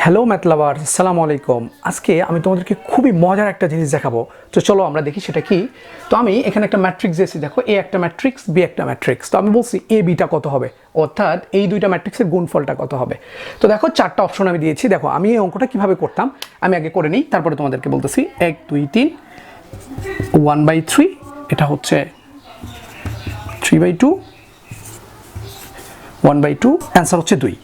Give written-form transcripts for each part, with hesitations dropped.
Hello math lovers, আসসালামু আলাইকুম। আজকে আমি তোমাদেরকে খুবই মজার একটা জিনিস দেখাবো। তো চলো আমরা দেখি সেটা কি। তো আমি এখানে একটা ম্যাট্রিক্স দিয়েছি, দেখো এ একটা ম্যাট্রিক্স, বি একটা ম্যাট্রিক্স। তো আমি বলছি এ বিটা কত হবে, অর্থাৎ এই দুইটা ম্যাট্রিক্সের গুণফলটা কত হবে। তো দেখো চারটা অপশন আমি দিয়েছি। দেখো আমি এই অঙ্কটা কীভাবে করতাম আমি আগে করে নিই, তারপরে তোমাদেরকে বলতেছি। 1 2 3 1/3, এটা হচ্ছে 3/2, 1/2, অ্যান্সার হচ্ছে 2।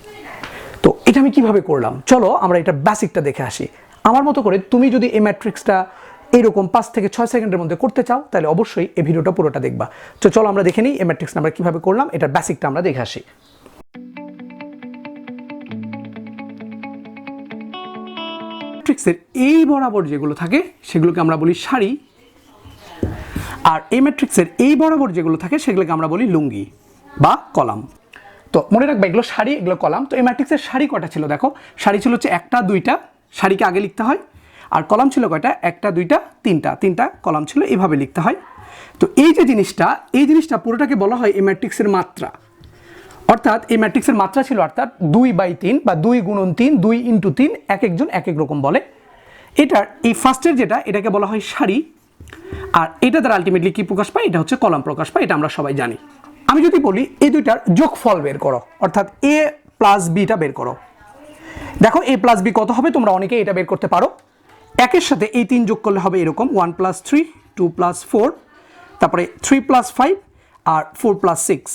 তো এটা আমি কিভাবে করলাম, চলো আমরা এটা বেসিকটা দেখে আসি। আমার মতো করে তুমি যদি এই ম্যাট্রিক্সটা এইরকম 5 থেকে 6 সেকেন্ডের মধ্যে করতে চাও তাহলে অবশ্যই এই ভিডিওটা পুরোটা দেখবা। তো চলো আমরা দেখে নিই এই ম্যাট্রিক্সটা আমরা কিভাবে করলাম, এটার বেসিকটা আমরা দেখে আসি। ম্যাট্রিক্সের এই বরাবর যেগুলো থাকে সেগুলোকে আমরা বলি সারি, আর এই ম্যাট্রিক্সের এই বরাবর যেগুলো থাকে সেগুলোকে আমরা বলি লুঙ্গি বা কলাম। তো মনে রাখবে এগুলো সারি, এগুলো কলাম। তো এই ম্যাট্রিক্সের সারি কয়টা ছিল দেখো, সারি ছিল হচ্ছে একটা দুইটা, সারিকে আগে লিখতে হয়। আর কলাম ছিল কয়টা, একটা দুইটা তিনটা, তিনটা কলাম ছিল, এইভাবে লিখতে হয়। তো এই যে জিনিসটা, এই জিনিসটা পুরোটাকে বলা হয় এই ম্যাট্রিক্সের মাত্রা। অর্থাৎ এই ম্যাট্রিক্সের মাত্রা ছিল অর্থাৎ 2/3 বা 2 × 3, 2 × 3, এক একজন এক এক রকম বলে। এটার এই ফার্স্টের যেটা, এটাকে বলা হয় সারি। আর এটা দ্বারা আলটিমেটলি কি প্রকাশ পায়, এটা হচ্ছে কলাম প্রকাশ পায়, এটা আমরা সবাই জানি। আমি যদি বলি এই দুইটার যোগফল বের করো, অর্থাৎ a + bটা বের করো। দেখো a + b কত হবে, তোমরা অনেকেই এটা বের করতে পারো। একের সাথে এই 3 যোগ করলে হবে এরকম 1 + 3, 2 + 4, তারপরে 3 + 5 আর 4 + 6,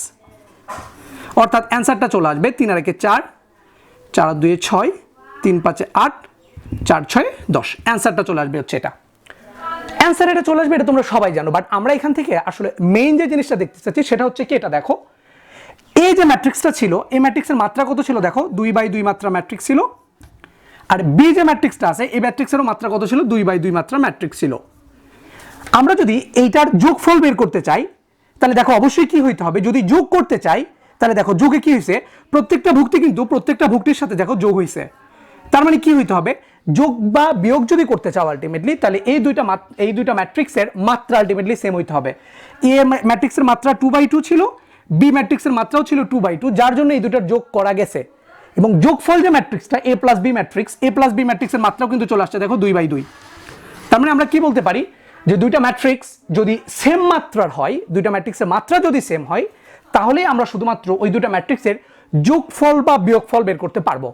অর্থাৎ অ্যান্সারটা চলে আসবে 3 আর 1 4, 4 আর 2 6, 3 5 8, 4 6 10। অ্যান্সারটা চলে আসবে হচ্ছে এটা। অ্যান্সার এটা চলে আসবে, এটা তোমরা সবাই জানো। বাট আমরা এখান থেকে আসলে মেইন যে জিনিসটা দেখতে চাচ্ছি সেটা হচ্ছে কি, এটা দেখো এই যে ম্যাট্রিক্সটা ছিল, এই ম্যাট্রিক্সের মাত্রা কত ছিল দেখো, 2/2 মাত্রা ম্যাট্রিক্স ছিল। আর বি যে ম্যাট্রিক্সটা আছে এই ম্যাট্রিক্সেরও মাত্রা কত ছিল, 2/2 মাত্রা ম্যাট্রিক্স ছিল। আমরা যদি এইটার যোগফল বের করতে চাই তাহলে দেখো অবশ্যই কি হইতে হবে, যদি যোগ করতে চাই তাহলে দেখো যোগে কি হয়েছে, প্রত্যেকটা ভুক্তি কিন্তু প্রত্যেকটা ভুক্তির সাথে দেখো যোগ হয়েছে। তার মানে কি হইতে হবে, যোগ বা বিয়োগ যদি করতে চাও আলটিমেটলি তাহলে এই দুইটা ম্যাট্রিক্সের মাত্রা আলটিমেটলি সেম হইতে হবে। এ ম্যাট্রিক্সের মাত্রা 2/2 ছিল, বি ম্যাট্রিক্সের মাত্রাও ছিল 2/2, যার জন্য এই দুইটার যোগ করা গেছে। এবং যোগফল যে ম্যাট্রিক্সটা a + b matrix, a + b ম্যাট্রিক্সের মাত্রাও কিন্তু চলে আসছে দেখো 2/2। তার মানে আমরা কি বলতে পারি যে দুইটা ম্যাট্রিক্স যদি সেম মাত্রার হয়, দুইটা ম্যাট্রিক্সের মাত্রা যদি সেম হয় তাহলে আমরা শুধুমাত্র ওই দুইটা ম্যাট্রিক্সের যোগফল বা বিয়োগফল বের করতে পারবো।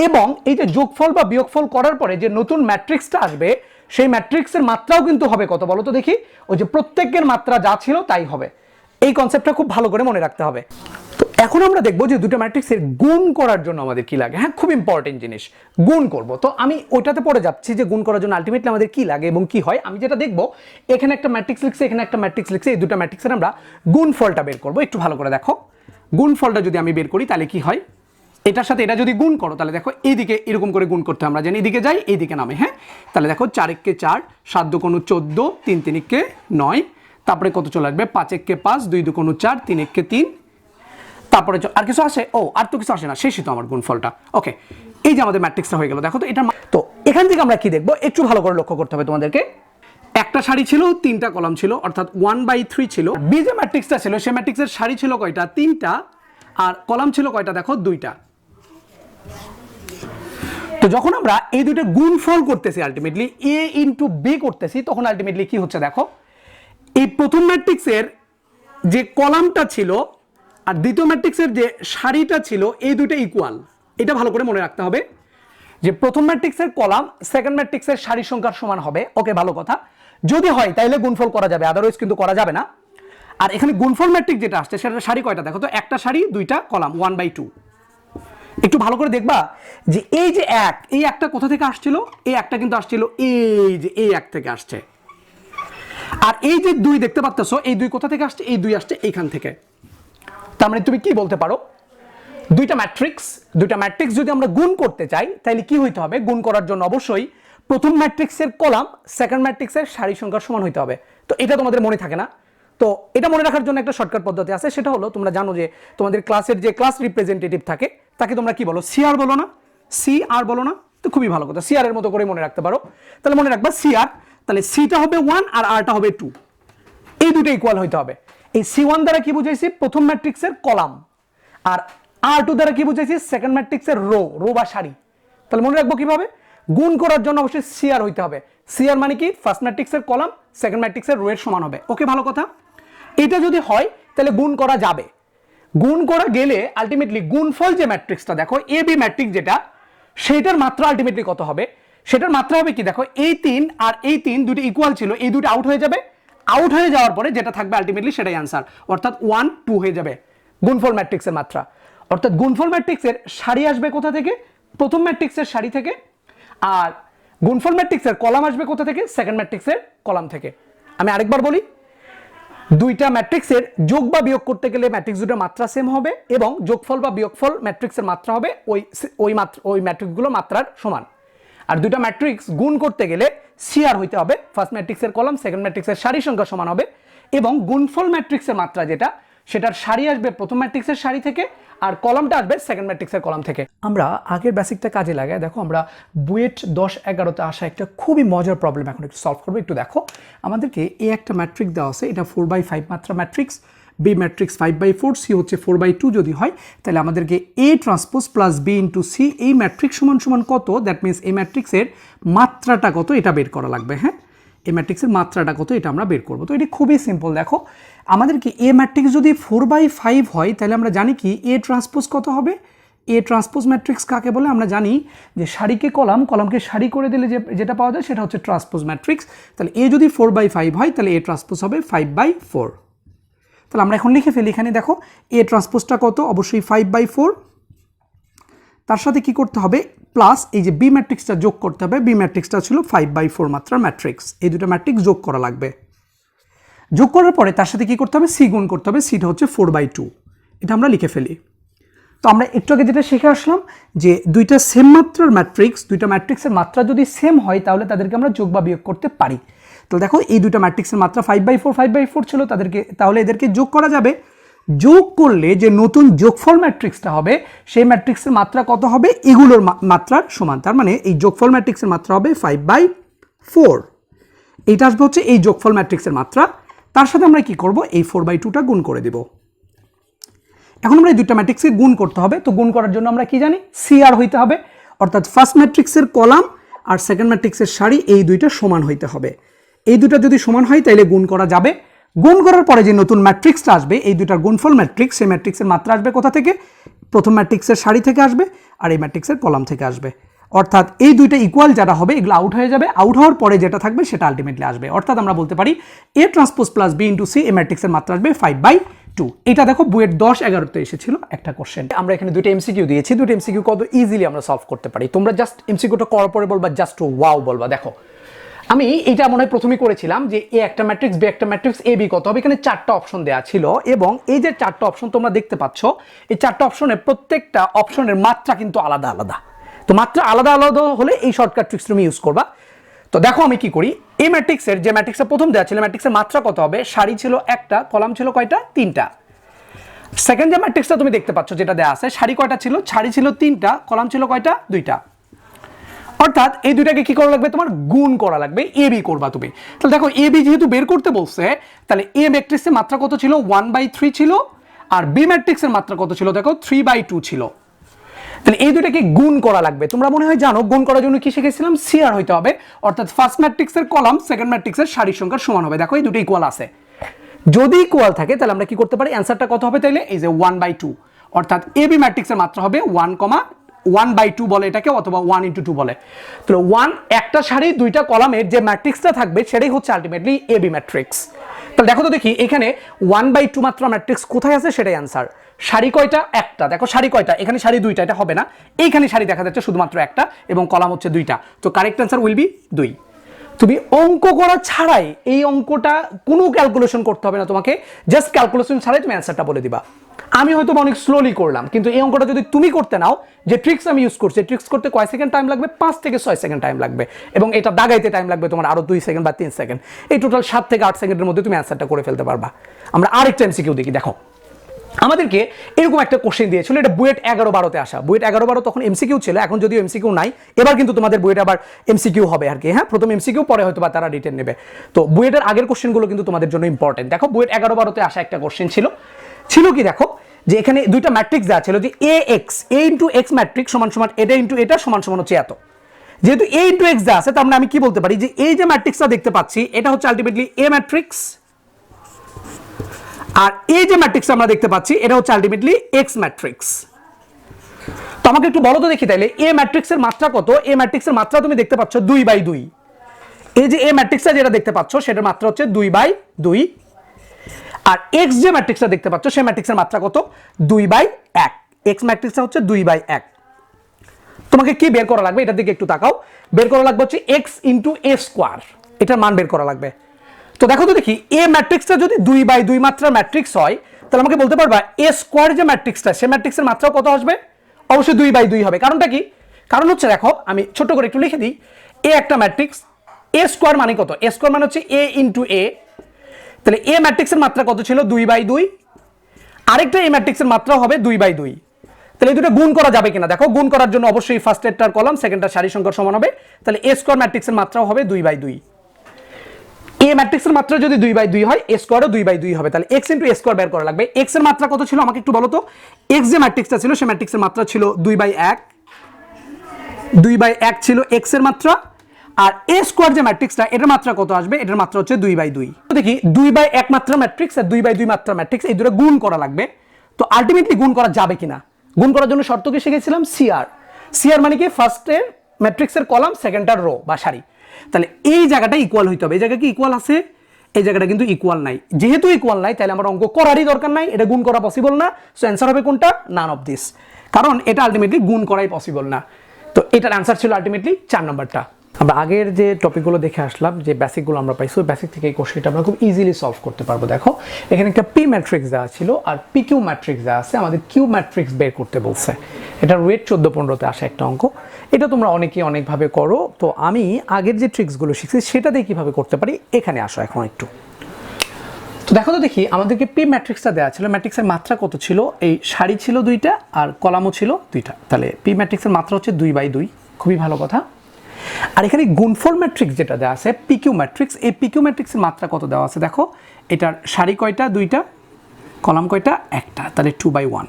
এবং এই যে যোগফল বা বিয়োগফল করার পরে যে নতুন ম্যাট্রিক্সটা আসবে সেই ম্যাট্রিক্সের মাত্রাও কিন্তু হবে কত বলো তো দেখি, ওই যে প্রত্যেকের মাত্রা যা ছিল তাই হবে। এই কনসেপ্টটা খুব ভালো করে মনে রাখতে হবে। তো এখন আমরা দেখবো যে দুটো ম্যাট্রিক্সের গুণ করার জন্য আমাদের কি লাগে। হ্যাঁ, খুব ইম্পর্টেন্ট জিনিস, গুণ করব। তো আমি ওইটাতে পড়ে যাচ্ছি যে গুণ করার জন্য আলটিমেটলি আমাদের কি লাগে এবং কি হয়। আমি যেটা দেখবো, এখানে একটা ম্যাট্রিক্স লিখছে, এখানে একটা ম্যাট্রিক্স লিখছে, এই দুটো ম্যাট্রিক্সের আমরা গুণফলটা বের করবো। একটু ভালো করে দেখো, গুণফলটা যদি আমি বের করি তাহলে কি হয়, এটার সাথে এটা যদি গুণ করো তাহলে দেখো এইদিকে এরকম করে গুণ করতে আমরা জানি, এদিকে যাই এইদিকে নামে। হ্যাঁ, তাহলে দেখো 4 × 1 4, 7 × 2 = 14, 3 × 3 = 9, তারপরে কত চলে আসবে 5 × 1 = 5, 2 × 2 = 4, 3 × 1 = 3, তারপরে আর কিছু আসে, ও আর তো কিছু আসে না, শেষই তো আমার গুণফলটা। ওকে, এই যে আমাদের ম্যাট্রিক্সটা হয়ে গেল। দেখো তো এটা, তো এখান থেকে আমরা কি দেখবো একটু ভালো করে লক্ষ্য করতে হবে তোমাদেরকে। একটা সারি ছিল, 3টা কলাম ছিল, অর্থাৎ 1/3 ছিল। বি যে ম্যাট্রিক্সটা ছিল সেই ম্যাট্রিক্সের সারি ছিল কয়টা, 3টা, আর কলাম ছিল কয়টা দেখো, 2টা। তো যখন আমরা এই দুইটা গুণফল করতেছি আলটিমেটলি a × b করতেছি, তখন আলটিমেটলি কি হচ্ছে দেখো, এই প্রথম ম্যাট্রিক্সের যে কলামটা ছিল আর দ্বিতীয় ম্যাট্রিক্সের যে সারিটা ছিল এই দুইটা ইকুয়াল। এটা ভালো করে মনে রাখতে হবে যে প্রথম ম্যাট্রিক্সের কলাম সেকেন্ড ম্যাট্রিক্সের সারি সংখ্যার সমান হবে। ওকে, ভালো কথা। যদি হয় তাহলে গুণফল করা যাবে, আদারওয়াইজ কিন্তু করা যাবে না। আর এখানে গুণফল ম্যাট্রিক্স যেটা আসছে সেটা সারি কয়টা দেখো তো, একটা সারি, 2টা কলাম, 1/2। একটু ভালো করে দেখবা যে এই যে এই একটা কোথা থেকে আসছিল, এই একটা কিন্তু আসছিল এই যে এই এক থেকে আসছে। আর এই যে 2 দেখতে পাচ্ছ, এই 2 কোথা থেকে আসছে, এই 2 আসছে এইখান থেকে। তার মানে তুমি কি বলতে পারো, দুইটা ম্যাট্রিক্স যদি আমরা গুণ করতে চাই তাহলে কি হইতে হবে, গুণ করার জন্য অবশ্যই প্রথম ম্যাট্রিক্সের কলাম সেকেন্ড ম্যাট্রিক্সের সারি সংখ্যার সমান হইতে হবে। তো এটা তোমাদের মনে থাকে না, তো এটা মনে রাখার জন্য একটা শর্টকাট পদ্ধতি আছে, সেটা হলো তোমরা জানো যে তোমাদের ক্লাসের যে ক্লাস রিপ্রেজেন্টেটিভ থাকে তাকে তোমরা কি বলো, সিআর বলো না, সিআর বলো না। তো খুবই ভালো কথা, সিআর এর মতো করে মনে রাখতে পারো। তাহলে মনে রাখবা সিআর, তাহলে সিটা হবে 1 আর আরটা হবে 2, এই দুটো ইকুয়াল হইতে হবে। এই C1 দ্বারা কি বুঝাইছি, প্রথম ম্যাট্রিক্সের কলাম, আর R2 দ্বারা কি বুঝাইছি, সেকেন্ড ম্যাট্রিক্সের রো বা সারি। তাহলে মনে রাখবো কিভাবে, গুণ করার জন্য অবশ্যই সিআর হইতে হবে। সিআর মানে কি, ফার্স্ট ম্যাট্রিক্সের কলাম সেকেন্ড ম্যাট্রিক্সের রো এর সমান হবে। ওকে, ভালো কথা। এটা যদি হয় তাহলে গুণ করা যাবে। গুণ করা গেলে আলটিমেটলি গুণফল যে ম্যাট্রিক্সটা দেখো এ বি ম্যাট্রিক্স যেটা, সেটার মাত্রা আলটিমেটলি কত হবে, সেটার মাত্রা হবে কি দেখো, এই 3 আর এই 3 দুটো ইকুয়াল ছিল, এই দুটো আউট হয়ে যাবে। আউট হয়ে যাওয়ার পরে যেটা থাকবে আলটিমেটলি সেটাই আনসার, অর্থাৎ 1 2 হয়ে যাবে গুণফল ম্যাট্রিক্সের মাত্রা। অর্থাৎ গুণফল ম্যাট্রিক্সের সারি আসবে কোথা থেকে, প্রথম ম্যাট্রিক্সের সারি থেকে, আর গুণফল ম্যাট্রিক্সের কলাম আসবে কোথা থেকে, সেকেন্ড ম্যাট্রিক্সের কলাম থেকে। আমি আরেকবার বলি, দুইটা ম্যাট্রিক্সের যোগ বা বিয়োগ করতে গেলে ম্যাট্রিক্স দুটোর মাত্রা সেম হবে, এবং যোগফল বা বিয়োগফল ম্যাট্রিক্সের মাত্রা হবে ওই ম্যাট্রিক্সগুলো মাত্রার সমান। আর দুইটা ম্যাট্রিক্স গুণ করতে গেলে সিআর হইতে হবে, ফার্স্ট ম্যাট্রিক্সের কলাম সেকেন্ড ম্যাট্রিক্সের সারি সংখ্যা সমান হবে, এবং গুণফল ম্যাট্রিক্সের মাত্রা যেটা, সেটার সারি আসবে প্রথম ম্যাট্রিক্সের সারি থেকে, আর কলামটা আসবে সেকেন্ড ম্যাট্রিক্সের কলাম থেকে। আমরা আগের বেসিকটা কাজে লাগাই, দেখো আমরা বুয়েট 10-11তে আসা একটা খুবই মজার প্রবলেম এখন একটু সলভ করবো। একটু দেখো, আমাদেরকে এ একটা ম্যাট্রিক্স দেওয়া আছে, এটা 4/5 মাত্রা ম্যাট্রিক্স, বি ম্যাট্রিক্স 5/4, সি হচ্ছে 4/2 যদি হয়, তাহলে আমাদেরকে A transpose plus B into C এই ম্যাট্রিক্স সমান সমান কত, দ্যাট মিনস এই ম্যাট্রিক্সের মাত্রাটা কত এটা বের করা লাগবে। হ্যাঁ, এই ম্যাট্রিক্সের মাত্রাটা কত এটা আমরা বের করবো। তো এটি খুবই সিম্পল। দেখো, আমাদেরকে এ ম্যাট্রিক্স যদি 4/5 হয় তাহলে আমরা জানি কি এ ট্রান্সপোজ কত হবে। এ ট্রান্সপোজ ম্যাট্রিক্স কাকে বলে আমরা জানি যে সারিকে কলাম, কলামকে সারি করে দিলে যেটা পাওয়া যায় সেটা হচ্ছে ট্রান্সপোজ ম্যাট্রিক্স। তাহলে এ যদি 4/5 হয় তাহলে এ ট্রান্সপোজ হবে 5/4। তাহলে আমরা এখন লিখে ফেলি, এখানে দেখো এ ট্রান্সপোজটা কত, অবশ্যই 5/4, তার সাথে কি করতে হবে প্লাস এই যে বি ম্যাট্রিক্সটা যোগ করতে হবে। বি ম্যাট্রিক্সটা ছিল 5/4 মাত্রার ম্যাট্রিক্স, এই দুটো ম্যাট্রিক্স যোগ করা লাগবে। যোগ করার পরে তার সাথে কি করতে হবে, সি গুণ করতে হবে, সিটা হচ্ছে 4/2। এটা আমরা লিখে ফেলি। তো আমরা একটু আগে যেটা শিখে আসলাম যে দুইটা সেম মাত্রার ম্যাট্রিক্স, দুইটা ম্যাট্রিক্সের মাত্রা যদি সেম হয় তাহলে তাদেরকে আমরা যোগ বা বিয়োগ করতে পারি। তো দেখো এই দুইটা ম্যাট্রিক্সের মাত্রা 5/4 ছিল, তাহলে এদেরকে যোগ করা যাবে। যোগ করলে যে নতুন যোগফল ম্যাট্রিক্সটা হবে সেই ম্যাট্রিক্সের মাত্রা কত হবে, এগুলোর মাত্রার সমান। তার মানে এই যোগফল ম্যাট্রিক্সের মাত্রা হবে 5/4। এইটা আসবে হচ্ছে এই যোগফল ম্যাট্রিক্সের মাত্রা। তার সাথে আমরা কি করব, এই 4/2টা গুণ করে দেব। এখন আমরা এই দুইটা ম্যাট্রিক্সকে গুণ করতে হবে। তো গুণ করার জন্য আমরা কি জানি, সিআর হইতে হবে, অর্থাৎ ফার্স্ট ম্যাট্রিক্সের কলাম আর সেকেন্ড ম্যাট্রিক্সের সারি এই দুইটা সমান হইতে হবে। এই দুইটা যদি সমান হয় তাহলে গুণ করা যাবে। গুণ করার পরে যে নতুন ম্যাট্রিক্সটা আসবে এই দুইটার গুণফল ম্যাট্রিক্স, সেই ম্যাট্রিক্সের মাত্রা আসবে কোথা থেকে, প্রথম ম্যাট্রিক্সের সারি থেকে আসবে আর এই ম্যাট্রিক্সের কলাম থেকে আসবে। অর্থাৎ এই দুইটা ইকুয়াল যারা হবে এগুলো আউট হয়ে যাবে, আউট হওয়ার পরে যেটা থাকবে সেটা আলটিমেটলি আসবে। অর্থাৎ আমরা বলতে পারি A transpose plus B into C এই ম্যাট্রিক্সের মাত্রা আসবে 5/2। এটা দেখো বুয়েট 10-11তে এসেছিল একটা কোশ্চেন। আমরা এখানে দুইটা এমসিকিউ দিয়েছি, দুটো এমসিকিউ কত ইজিলি আমরা সলভ করতে পারি। তোমরা জাস্ট এমসিকিউটা করার পরে বলবা জাস্ট ওয়াও বলবা। দেখো আমি এইটা মনে হয় প্রথমেই করেছিলাম যে এ একটা ম্যাট্রিক্স, বি একটা ম্যাট্রিক্স, এ বি কত হবে। এখানে 4টা অপশন দেওয়া ছিল, এবং এই যে 4টা অপশন তোমরা দেখতে পাচ্ছ, এই 4টা অপশনের প্রত্যেকটা অপশনের মাত্রা কিন্তু আলাদা আলাদা। তো মাত্রা আলাদা আলাদা হলে এই শর্টকাট ট্রিক্স তুমি ইউজ করবা। তো দেখো আমি কি করি, এই ম্যাট্রিক্সের যে ম্যাট্রিক্সটা প্রথম দেওয়া ছিল ম্যাট্রিক্সের মাত্রা কত হবে, সারি ছিল একটা, কলাম ছিল কয়টা, 3টা। সেকেন্ড যে ম্যাট্রিক্সটা তুমি দেখতে পাচ্ছ যেটা দেওয়া আছে, সারি কয়টা ছিল, সারি ছিল 3টা, কলাম ছিল কয়টা, 2টা। অর্থাৎ এই দুইটাকে কি করা লাগবে, তোমার গুণ করা লাগবে, এ বি করবা তুমি। তাহলে দেখো এ বি যেহেতু বের করতে বলছে, তাহলে এ ম্যাট্রিক্সের মাত্রা কত ছিল, 1/3 ছিল, আর বি ম্যাট্রিক্সের মাত্রা কত ছিল দেখো 3/2 ছিল। তাহলে এই দুটাকে গুণ করা লাগবে। তোমরা মনে হয় জানো গুণ করার জন্য কি শিখেছিলাম, সিআর হইতে হবে, অর্থাৎ ফার্স্ট ম্যাট্রিক্সের কলাম সেকেন্ড ম্যাট্রিক্সের সারির সংখ্যার সমান হবে। দেখো এই দুটো ইকুয়াল আছে, যদি ইকুয়াল থাকে তাহলে আমরা কি করতে পারি, অ্যান্সারটা কত হবে তাইলে এই যে 1/2, অর্থাৎ এ বি ম্যাট্রিক্সের মাত্রা হবে 1,1/2 বলে এটাকে, অথবা 1/2 বলে। তাহলে 1 একটা সারি 2টা কলামের যে ম্যাট্রিক্সটা থাকবে সেটাই হচ্ছে আলটিমেটলি এ বি ম্যাট্রিক্স। তাহলে দেখো তো দেখি এখানে 1/2 মাত্রা ম্যাট্রিক্স কোথায় আছে সেটাই অ্যান্সার। সারি কয়টা, একটা। দেখো সারি কয়টা, এখানে সারি 2টা, এটা হবে না। এইখানে সারি দেখা যাচ্ছে শুধুমাত্র একটা, এবং কলাম হচ্ছে 2টা। তো কারেক্ট অ্যান্সার উইল বি 2। তুমি অঙ্ক করা ছাড়াই, এই অঙ্কটা কোনো ক্যালকুলেশন করতে হবে না তোমাকে, জাস্ট ক্যালকুলেশন ছাড়াই তুমি অ্যান্সারটা বলে দিবা। আমি হয়তো অনেক স্লোলি করলাম, কিন্তু এই অঙ্কটা যদি তুমি করতে নাও, যে ট্রিক্স আমি ইউজ করছি, ট্রিক্স করতে কয় সেকেন্ড টাইম লাগবে, 5 থেকে 6 সেকেন্ড টাইম লাগবে, এবং এটা দাগাইতে টাইম লাগবে তোমার আরো 2 সেকেন্ড বা 3 সেকেন্ড। এই টোটাল 7 থেকে 8 সেকেন্ডের মধ্যে তুমি অ্যান্সারটা করে ফেলতে পারবা। আমরা আরেকটা এমসিকিউ দেখি। দেখো আমাদেরকে এরকম একটা কোশ্চেন দিয়েছিল, এটা বুয়েট 11-12তে আসা। বুয়েট 11-12 তখন এমসিকিউ ছিল, এখন যদিও এমসিকিউ নাই, এবার কিন্তু তোমাদের বুয়েট আবার এমসিকিউ হবে আর কি। হ্যাঁ, প্রথম এমসিকিউ, পরে হয়তো বা তারা রিটেন নেবে। তো বুয়েটের আগের কোশ্চেনগুলো কিন্তু তোমাদের জন্য ইম্পর্টেন্ট। দেখো বুয়েট 11-12তে আসা একটা কোশ্চেন ছিল কি দেখো, যে এখানে দুইটা ম্যাট্রিক্স দেওয়া ছিল যে এ এক্স এ ইন্টু এক্স ম্যাট্রিক্স সমান সমান এটা ইন্টু এটা সমান সমান হচ্ছে এত। যেহেতু এ ইন্টু এক্স দেওয়া আছে তার মানে আমি কি বলতে পারি যে এই যে ম্যাট্রিক্সটা দেখতে পাচ্ছি এটা হচ্ছে আলটিমেটলি এ ম্যাট্রিক্স, আর এই যে ম্যাট্রিক্স আমরা দেখতে পাচ্ছি এটা হচ্ছে আলটিমেটলি এক্স ম্যাট্রিক্স। তো আমাকে একটু বলো তো দেখি তাইলে এ ম্যাট্রিক্সের মাত্রা কত? এ ম্যাট্রিক্সের মাত্রা তুমি দেখতে পাচ্ছ 2/2। এই যে এ ম্যাট্রিক্সটা যেটা দেখতে পাচ্ছ সেটার মাত্রা হচ্ছে 2/2, আর এক্স যে ম্যাট্রিক্সটা দেখতে পাচ্ছ সেই ম্যাট্রিক্সের মাত্রা কত? 2/1। এক্স ম্যাট্রিক্সটা হচ্ছে 2/1। তোমাকে কি বের করা লাগবে এটার দিকে একটু তাকাও। বের করা লাগবে হচ্ছে এক্স ইন্টু এ স্কোয়ার, এটার মান বের করা লাগবে। তো দেখো তো দেখি এ ম্যাট্রিক্সটা যদি 2/2 মাত্রার ম্যাট্রিক্স হয় তাহলে আমাকে বলতে পারবা এ স্কোয়ার যে ম্যাট্রিক্সটা সেই ম্যাট্রিক্সের মাত্রা কত আসবে? অবশ্যই 2/2 হবে। কারণটা কি? কারণ হচ্ছে দেখো আমি ছোট করে একটু লিখে দিই, এ একটা ম্যাট্রিক্স, এ স্কোয়ার মানে কত? এ স্কোয়ার মানে হচ্ছে এ ইন্টু এ। তাহলে এ ম্যাট্রিক্সের মাত্রা কত ছিল? 2/2। আরেকটা এ ম্যাট্রিক্সের মাত্রা হবে 2/2। তাহলে এই দুটো গুণ করা যাবে কিনা দেখো। গুণ করার জন্য অবশ্যই ফার্স্টেরটার কলাম সেকেন্ডটার সারি সংখ্যার সমান হবে। তাহলে এ স্কোয়ার ম্যাট্রিক্সের মাত্রাও হবে 2/2। এ ম্যাট্রিক্সের মাত্রা যদি 2/2 হয় এ স্কোয়ারও 2/2 হবে। তাহলে এক্স ইন্টু এ স্কোয়ার বের করা লাগবে। এক্স এর মাত্রা কত ছিল আমাকে একটু বলো তো। এক্স যে ম্যাট্রিক্সটা ছিল সেই ম্যাট্রিক্সের মাত্রা ছিল 2/1। 2/1 ছিল এক্স এর মাত্রা। আর এ স্কোয়ার যে ম্যাট্রিক্সটা এটার মাত্রা কত আসবে? এটার মাত্রা হচ্ছে 2/2। দেখি 2/1 মাত্রা ম্যাট্রিক্স আর 2/2 মাত্রা ম্যাট্রিক্স এই দুটো গুণ করা লাগবে। তো আলটিমেটলি গুণ করা যাবে কিনা? গুণ করার জন্য শর্ত কি শিখেছিলাম? সিআর। সিআর মানে কি? ফার্স্টের ম্যাট্রিক্সের কলাম সেকেন্ডটার রো বা সারি। তাহলে এই জায়গাটা ইকুয়াল হইতে হবে। এই জায়গা কি ইকুয়াল আছে? এই জায়গাটা কিন্তু ইকুয়াল নাই। যেহেতু ইকুয়াল নাই তাহলে আমার অঙ্ক করারই দরকার নাই, এটা গুণ করা পসিবল না। সো অ্যান্সার হবে কোনটা? None of this. কারণ এটা আলটিমেটলি গুণ করাই পসিবল না। তো এটার অ্যান্সার ছিল আলটিমেটলি 4 নম্বরটা। আমরা আগের যে টপিকগুলো দেখে আসলাম, যে বেসিকগুলো আমরা পাইছি, ওই বেসিক থেকে এই কোশ্চেনটা আমরা খুব ইজিলি সলভ করতে পারবো। দেখো এখানে একটা পি ম্যাট্রিক্স দেওয়া ছিল আর পি কিউ ম্যাট্রিক্স দেওয়া আছে, আমাদের কিউ ম্যাট্রিক্স বের করতে বলছে। এটা ওয়েট 14-15-তে আসে একটা অঙ্ক। এটা তোমরা অনেকেই অনেকভাবে করো। তো আমি আগের যে ট্রিক্সগুলো শিখছি সেটা দিয়ে কীভাবে করতে পারি এখানে আসো এখন একটু। তো দেখো তো দেখি আমাদেরকে পি ম্যাট্রিক্সটা দেওয়া ছিল, ম্যাট্রিক্সের মাত্রা কত ছিল? এই সারি ছিল 2টা আর কলামও ছিল 2টা। তাহলে পি ম্যাট্রিক্সের মাত্রা হচ্ছে 2/2। খুবই ভালো কথা। আর এখানে গুণফল ম্যাট্রিক্স যেটা দেওয়া আছে পিকিউ ম্যাট্রিক্স, এই পিকিউ ম্যাট্রিক্সের মাত্রা কত দেওয়া আছে দেখো। এটার সারি কয়টা? 2টা, কলাম কয়টা? 1টা। তাহলে 2/1।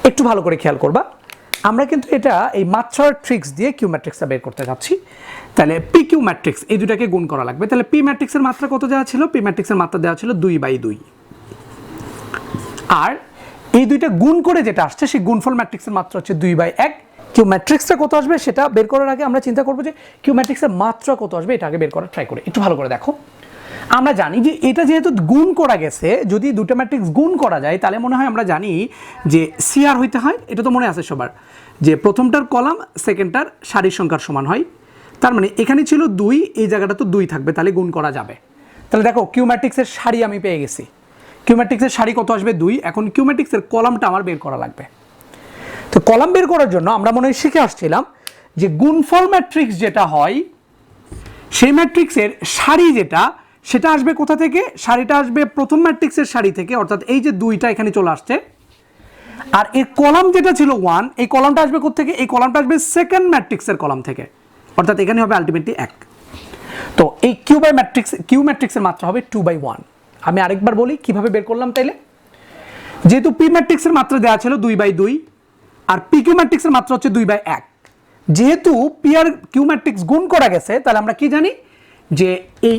একটু ভালো করে খেয়াল করবা, আমরা কিন্তু এটা এই মাত্রার ট্রিক্স দিয়ে কিউ ম্যাট্রিক্সটা বের করতে যাচ্ছি। তাহলে পি কিউ ম্যাট্রিক্স এই দুটাকে গুণ করা লাগবে। তাহলে পি ম্যাট্রিক্সের মাত্রা কত দেওয়া ছিল? পি ম্যাট্রিক্সের মাত্রা দেওয়া ছিল 2/2। আর এই দুইটা গুণ করে যেটা আসছে সেই গুণফল ম্যাট্রিক্সের মাত্রা হচ্ছে 2/1। কিউ ম্যাট্রিক্সটা কত আসবে সেটা বের করার আগে আমরা চিন্তা করবো যে কিউ ম্যাট্রিক্সের মাত্রা কত আসবে, এটা আগে বের করার ট্রাই করে। একটু ভালো করে দেখো, আমরা জানি যে এটা যেহেতু গুণ করা গেছে, যদি দুটো ম্যাট্রিক্স গুণ করা যায় তাহলে মনে হয় আমরা জানি যে সিআর হইতে হয়। এটা তো মনে আছে সবার, যে প্রথমটার কলাম সেকেন্ডটার সারির সংখ্যার সমান হয়। তার মানে এখানে ছিল 2, এই জায়গাটা তো 2 থাকবে, তাহলে গুণ করা যাবে। তাহলে দেখো কিউ ম্যাট্রিক্সের সারি আমি পেয়ে গেছি। কিউ ম্যাট্রিক্সের সারি কত আসবে? 2। এখন কিউ ম্যাট্রিক্সের কলামটা আমার বের করা লাগবে। তো কলাম বের করার জন্য আমরা মনে হয় শিখে আসছিলাম যে গুণফল ম্যাট্রিক্স যেটা হয় সেই ম্যাট্রিক্সের সারি যেটা সেটা আসবে কোথা থেকে? সারিটা আসবে প্রথম ম্যাট্রিক্সের সারি থেকে, অর্থাৎ এই যে 2টা এখানে চলে আসছে। আর এর কলাম যেটা ছিল 1, এই কলামটা আসবে কোথা থেকে? এই কলামটা আসবে সেকেন্ড ম্যাট্রিক্সের কলাম থেকে, অর্থাৎ এখানে হবে আলটিমেটলি 1। তো এই কিউ ম্যাট্রিক্সের মাত্রা হবে 2/1। আমি আরেকবার বলি কিভাবে বের করলাম। তাইলে যেহেতু পি ম্যাট্রিক্সের মাত্রা দেওয়া ছিল 2/2 আর পি কিউ ম্যাট্রিক্সের মাত্রা হচ্ছে 2/1, যেহেতু পি আর কিউ ম্যাট্রিক্স গুণ করা গেছে তাহলে আমরা কি জানি যে এই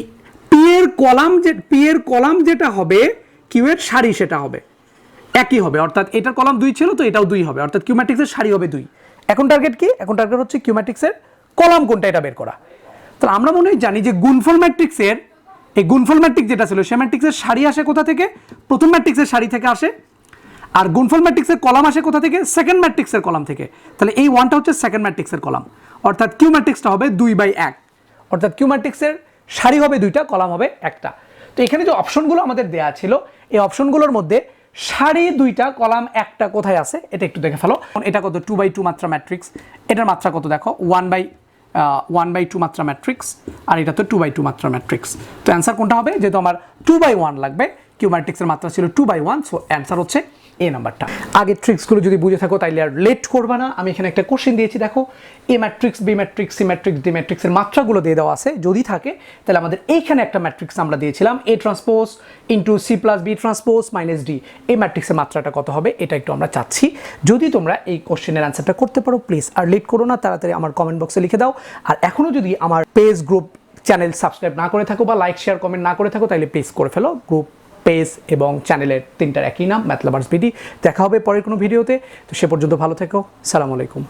পি এর কলাম যেটা হবে কিউ এর সারি সেটা হবে একই হবে, অর্থাৎ এটার কলাম 2 ছিল তো এটাও 2 হবে, অর্থাৎ কিউ ম্যাট্রিক্সের সারি হবে 2। এখন টার্গেট কি? এখন টার্গেট হচ্ছে কিউ ম্যাট্রিক্সের কলাম কোনটা এটা বের করা। তাহলে আমরা মনে হয় জানি যে গুণফল ম্যাট্রিক্সের এই গুণফল ম্যাট্রিক্স যেটা ছিল সে ম্যাট্রিক্সের সারি আসে কোথা থেকে? প্রথম ম্যাট্রিক্সের সারি থেকে আসে। আর গুণফল ম্যাট্রিক্সের কলাম আসে কোথা থেকে? সেকেন্ড ম্যাট্রিক্সের কলাম থেকে। তাহলে এই 1টা হচ্ছে সেকেন্ড ম্যাট্রিক্সের কলাম, অর্থাৎ কিউ ম্যাট্রিক্সটা হবে 2/1। অর্থাৎ কিউ ম্যাট্রিক্সের সারি হবে 2টা, কলাম হবে 1টা। তো এখানে যে অপশনগুলো আমাদের দেয়া ছিল এই অপশনগুলোর মধ্যে সারি 2টা কলাম 1টা কোথায় আছে এটা একটু দেখে ফেলো। এটা কত? 2/2 মাত্রা ম্যাট্রিক্স। এটার মাত্রা কত দেখো? 1/2 মাত্রা ম্যাট্রিক্স। আর এটা তো 2/2 মাত্রা ম্যাট্রিক্স। তো অ্যান্সার কোনটা হবে? যেহেতু আমার 2/1 লাগবে, কিউ ম্যাট্রিক্সের মাত্রা ছিল 2/1, সো অ্যান্সার হচ্ছে এ নাম্বারটা। আগের ট্রিক্সগুলো যদি বুঝে থাকো তাইলে আর লেট করবা না। আমি এখানে একটা কোশ্চেন দিয়েছি, দেখো A matrix, B matrix, C matrix, D ম্যাট্রিক্সের মাত্রাগুলো দিয়ে দেওয়া আছে, যদি থাকে তাহলে আমাদের এইখানে একটা ম্যাট্রিক্স আমরা দিয়েছিলাম A transpose into C plus B transpose minus D, এই ম্যাট্রিক্সের মাত্রাটা কত হবে এটা একটু আমরা চাচ্ছি। যদি তোমরা এই কোশ্চেনের অ্যান্সারটা করতে পারো প্লিজ আর লেট করো না, তাড়াতাড়ি আমার কমেন্ট বক্সে লিখে দাও। আর এখনও যদি আমার পেজ গ্রুপ চ্যানেল সাবস্ক্রাইব না করে থাকো বা লাইক শেয়ার কমেন্ট না করে থাকো তাহলে প্লিজ করে ফেলো। গ্রুপ, পেজ এবং চ্যানেলের তিনটার একই নাম, ম্যাথ লাভার্স বিডি। দেখা হবে পরের কোনো ভিডিওতে, তো সে পর্যন্ত ভালো থেকো, সালামু আলাইকুম।